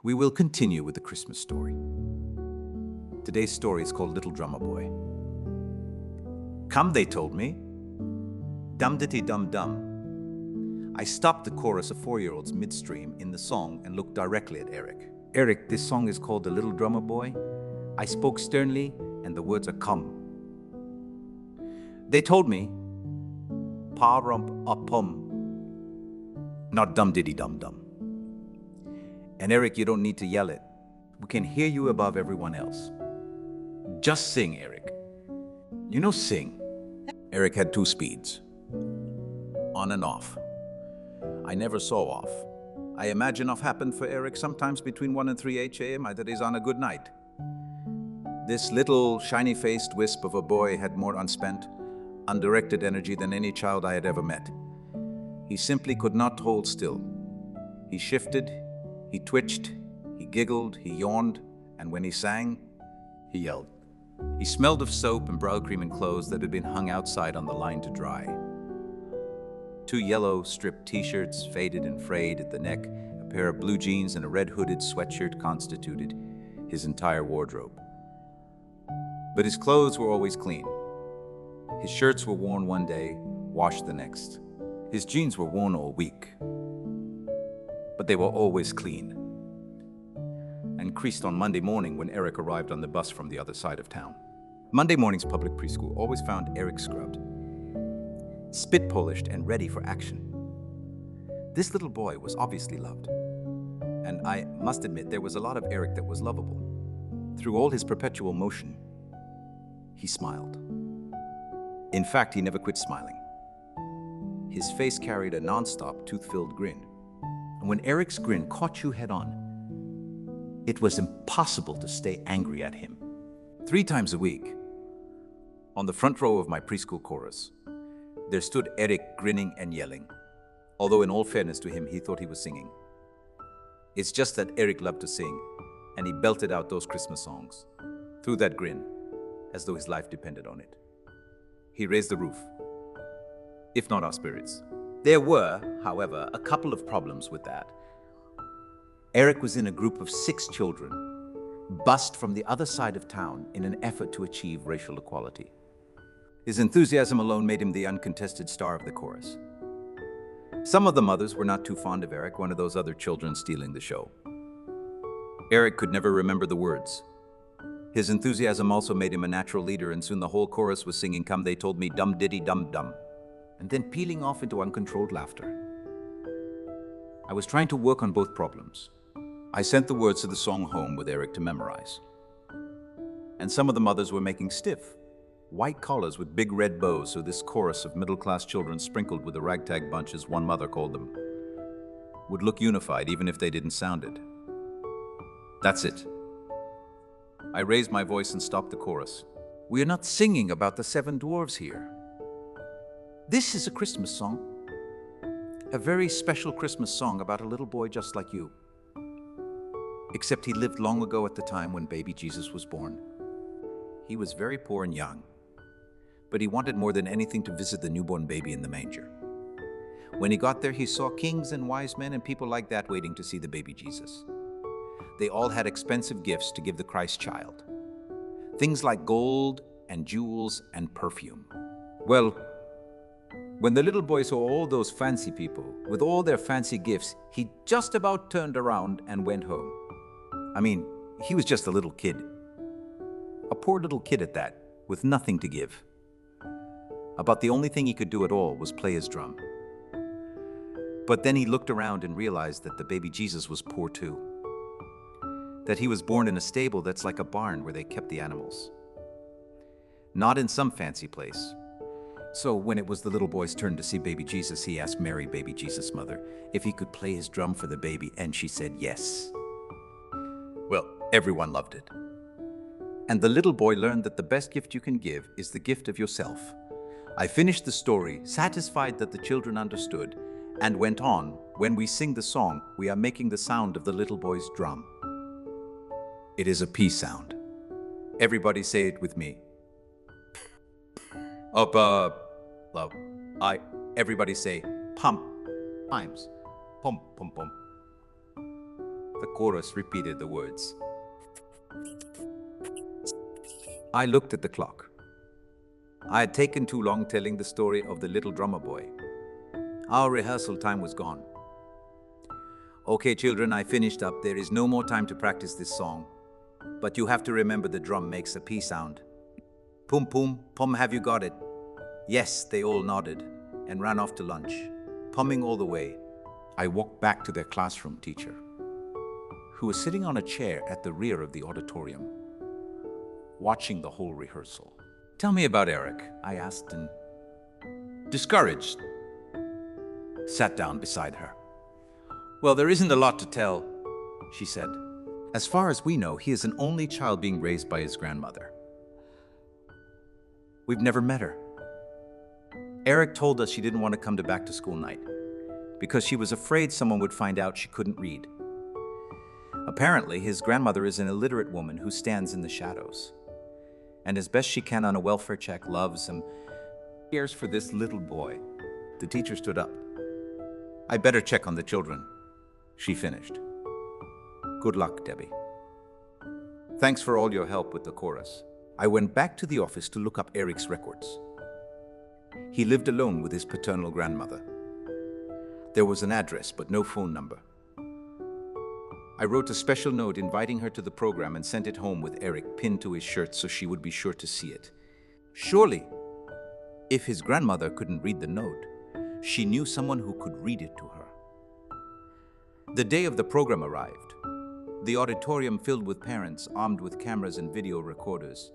We will continue with the Christmas story. Today's story is called Little Drummer Boy. Come, they told me. Dum-ditty-dum-dum. I stopped the chorus of 4-year-olds midstream in the song and looked directly at Eric. Eric, this song is called The Little Drummer Boy. I spoke sternly, and the words are come. They told me, pa-rump-a-pum, not dum-ditty-dum-dum. And Eric, you don't need to yell it. We can hear you above everyone else. Just sing, Eric. You know, sing. Eric had 2 speeds. On and off. I never saw off. I imagine off happened for Eric sometimes between 1 and 3 a.m. that is on a good night. This little shiny-faced wisp of a boy had more unspent, undirected energy than any child I had ever met. He simply could not hold still. He shifted, he twitched, he giggled, he yawned, and when he sang, he yelled. He smelled of soap and brow cream and clothes that had been hung outside on the line to dry. 2 yellow striped t-shirts, faded and frayed at the neck, a pair of blue jeans and a red hooded sweatshirt constituted his entire wardrobe. But his clothes were always clean. His shirts were worn one day, washed the next. His jeans were worn all week, but they were always clean and creased on Monday morning when Eric arrived on the bus from the other side of town. Monday morning's public preschool always found Eric scrubbed, spit-polished and ready for action. This little boy was obviously loved, and I must admit there was a lot of Eric that was lovable. Through all his perpetual motion, he smiled. In fact, he never quit smiling. His face carried a non-stop, tooth-filled grin. And when Eric's grin caught you head-on, it was impossible to stay angry at him. 3 times a week, on the front row of my preschool chorus, there stood Eric grinning and yelling, although in all fairness to him, he thought he was singing. It's just that Eric loved to sing, and he belted out those Christmas songs through that grin, as though his life depended on it. He raised the roof, if not our spirits. There were, however, a couple of problems with that. Eric was in a group of 6 children, bussed from the other side of town in an effort to achieve racial equality. His enthusiasm alone made him the uncontested star of the chorus. Some of the mothers were not too fond of Eric, one of those other children stealing the show. Eric could never remember the words. His enthusiasm also made him a natural leader, and soon the whole chorus was singing "Come, they told me, dum-ditty-dum-dum," and then peeling off into uncontrolled laughter. I was trying to work on both problems. I sent the words to the song home with Eric to memorize. And some of the mothers were making stiff, white collars with big red bows, so this chorus of middle-class children sprinkled with the ragtag bunch, as one mother called them, would look unified even if they didn't sound it. That's it. I raised my voice and stopped the chorus. We are not singing about the 7 dwarves here. This is a Christmas song. A very special Christmas song about a little boy just like you. Except he lived long ago at the time when baby Jesus was born. He was very poor and young, but he wanted more than anything to visit the newborn baby in the manger. When he got there, he saw kings and wise men and people like that waiting to see the baby Jesus. They all had expensive gifts to give the Christ child. Things like gold and jewels and perfume. Well, when the little boy saw all those fancy people with all their fancy gifts, he just about turned around and went home. I mean, he was just a little kid. A poor little kid at that, with nothing to give. About the only thing he could do at all was play his drum. But then he looked around and realized that the baby Jesus was poor too. That he was born in a stable that's like a barn where they kept the animals. Not in some fancy place. So when it was the little boy's turn to see baby Jesus, he asked Mary, baby Jesus' mother, if he could play his drum for the baby, and she said yes. Well, everyone loved it. And the little boy learned that the best gift you can give is the gift of yourself. I finished the story, satisfied that the children understood, and went on, when we sing the song, we are making the sound of the little boy's drum. It is a P sound. Everybody say it with me. Everybody say pump times. Pum, pum, pum. The chorus repeated the words. I looked at the clock. I had taken too long telling the story of the little drummer boy. Our rehearsal time was gone. Okay, children, I finished up. There is no more time to practice this song. But you have to remember the drum makes a P sound. Pum pum, pum, have you got it? Yes, they all nodded and ran off to lunch, pumming all the way. I walked back to their classroom teacher, who was sitting on a chair at the rear of the auditorium, watching the whole rehearsal. Tell me about Eric, I asked, and discouraged, sat down beside her. Well, there isn't a lot to tell, she said. As far as we know, he is an only child being raised by his grandmother. We've never met her. Eric told us she didn't want to come to back to school night because she was afraid someone would find out she couldn't read. Apparently, his grandmother is an illiterate woman who stands in the shadows, and as best she can on a welfare check, loves and cares for this little boy. The teacher stood up. I better check on the children, she finished. Good luck, Debbi. Thanks for all your help with the chorus. I went back to the office to look up Eric's records. He lived alone with his paternal grandmother. There was an address, but no phone number. I wrote a special note inviting her to the program and sent it home with Eric pinned to his shirt so she would be sure to see it. Surely, if his grandmother couldn't read the note, she knew someone who could read it to her. The day of the program arrived. The auditorium filled with parents armed with cameras and video recorders.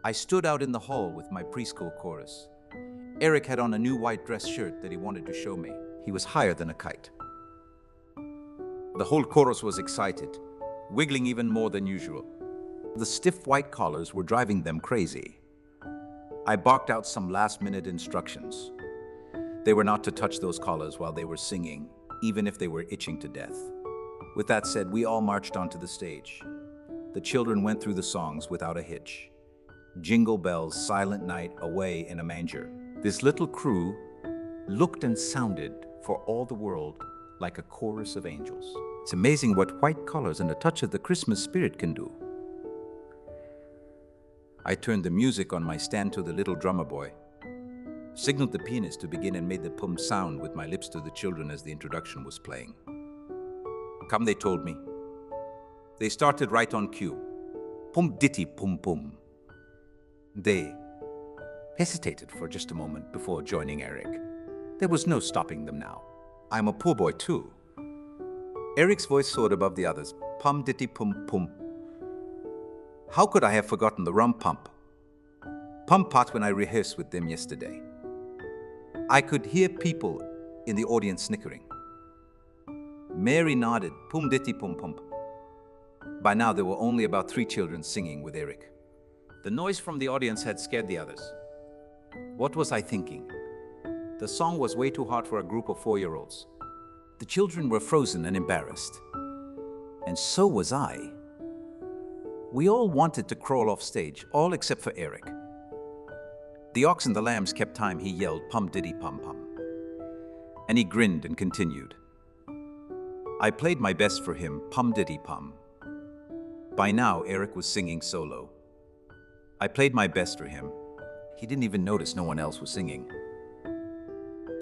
I stood out in the hall with my preschool chorus. Eric had on a new white dress shirt that he wanted to show me. He was higher than a kite. The whole chorus was excited, wiggling even more than usual. The stiff white collars were driving them crazy. I barked out some last-minute instructions. They were not to touch those collars while they were singing, even if they were itching to death. With that said, we all marched onto the stage. The children went through the songs without a hitch. Jingle bells, silent night, away in a manger. This little crew looked and sounded for all the world like a chorus of angels. It's amazing what white collars and a touch of the Christmas spirit can do. I turned the music on my stand to the little drummer boy, signaled the pianist to begin and made the pum sound with my lips to the children as the introduction was playing. Come, they told me. They started right on cue. Pum ditty pum pum. They hesitated for just a moment before joining Eric. There was no stopping them now. I'm a poor boy too. Eric's voice soared above the others. Pum ditty pum pum. How could I have forgotten the rum pump? Pump part when I rehearsed with them yesterday. I could hear people in the audience snickering. Mary nodded, pum ditty pum pum. By now there were only about 3 children singing with Eric. The noise from the audience had scared the others. What was I thinking? The song was way too hard for a group of 4-year-olds. The children were frozen and embarrassed. And so was I. We all wanted to crawl off stage, all except for Eric. The ox and the lambs kept time. He yelled, pum diddy pum pum. And he grinned and continued. I played my best for him, pum diddy pum. By now, Eric was singing solo. I played my best for him. He didn't even notice no one else was singing.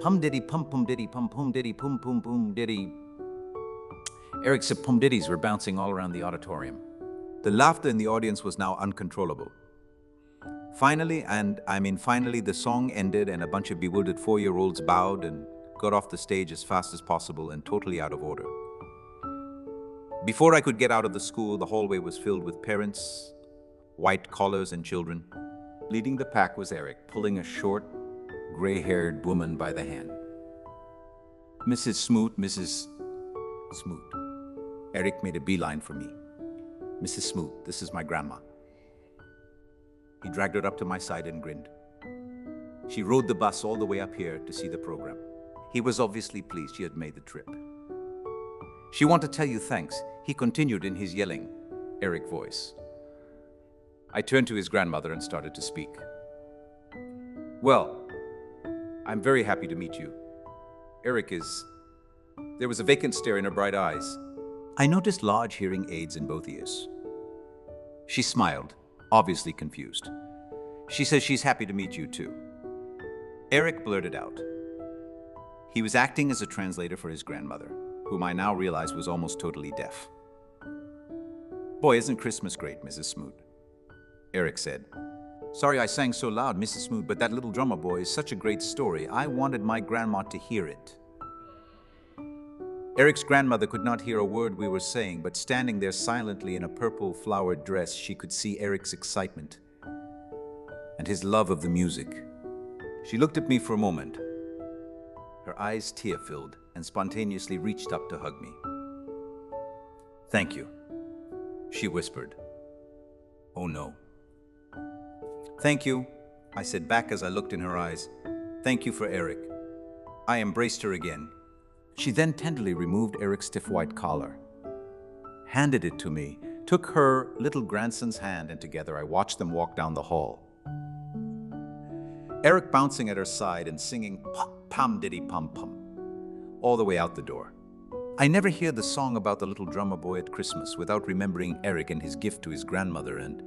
Pum diddy pum pum diddy pum pum diddy pum pum pum diddy. Eric's pum diddies were bouncing all around the auditorium. The laughter in the audience was now uncontrollable. Finally, and I mean finally, the song ended and a bunch of bewildered 4-year-olds bowed and got off the stage as fast as possible and totally out of order. Before I could get out of the school, the hallway was filled with parents, white collars, and children. Leading the pack was Eric, pulling a short, gray-haired woman by the hand. Mrs. Smoot, Mrs. Smoot. Eric made a beeline for me. Mrs. Smoot, this is my grandma. He dragged her up to my side and grinned. She rode the bus all the way up here to see the program. He was obviously pleased she had made the trip. She wanted to tell you thanks, he continued in his yelling, Eric voice. I turned to his grandmother and started to speak. Well, I'm very happy to meet you. Eric is... There was a vacant stare in her bright eyes. I noticed large hearing aids in both ears. She smiled, obviously confused. She says she's happy to meet you too. Eric blurted out. He was acting as a translator for his grandmother, whom I now realize was almost totally deaf. Boy, isn't Christmas great, Mrs. Smoot? Eric said. Sorry I sang so loud, Mrs. Smoot, but that little drummer boy is such a great story. I wanted my grandma to hear it. Eric's grandmother could not hear a word we were saying, but standing there silently in a purple flowered dress, she could see Eric's excitement and his love of the music. She looked at me for a moment. Her eyes tear-filled and spontaneously reached up to hug me. Thank you, she whispered. Oh no. Thank you, I said back as I looked in her eyes. Thank you for Eric. I embraced her again. She then tenderly removed Eric's stiff white collar, handed it to me, took her little grandson's hand, and together I watched them walk down the hall. Eric bouncing at her side and singing pom-diddy-pom-pom all the way out the door. I never hear the song about the little drummer boy at Christmas without remembering Eric and his gift to his grandmother, and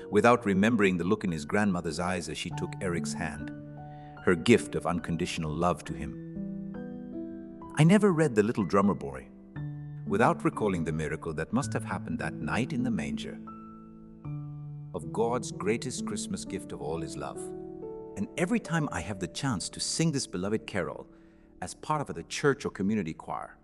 without remembering the look in his grandmother's eyes as she took Eric's hand, her gift of unconditional love to him. I never read The Little Drummer Boy without recalling the miracle that must have happened that night in the manger of God's greatest Christmas gift of all, his love. And every time I have the chance to sing this beloved carol as part of the church or community choir,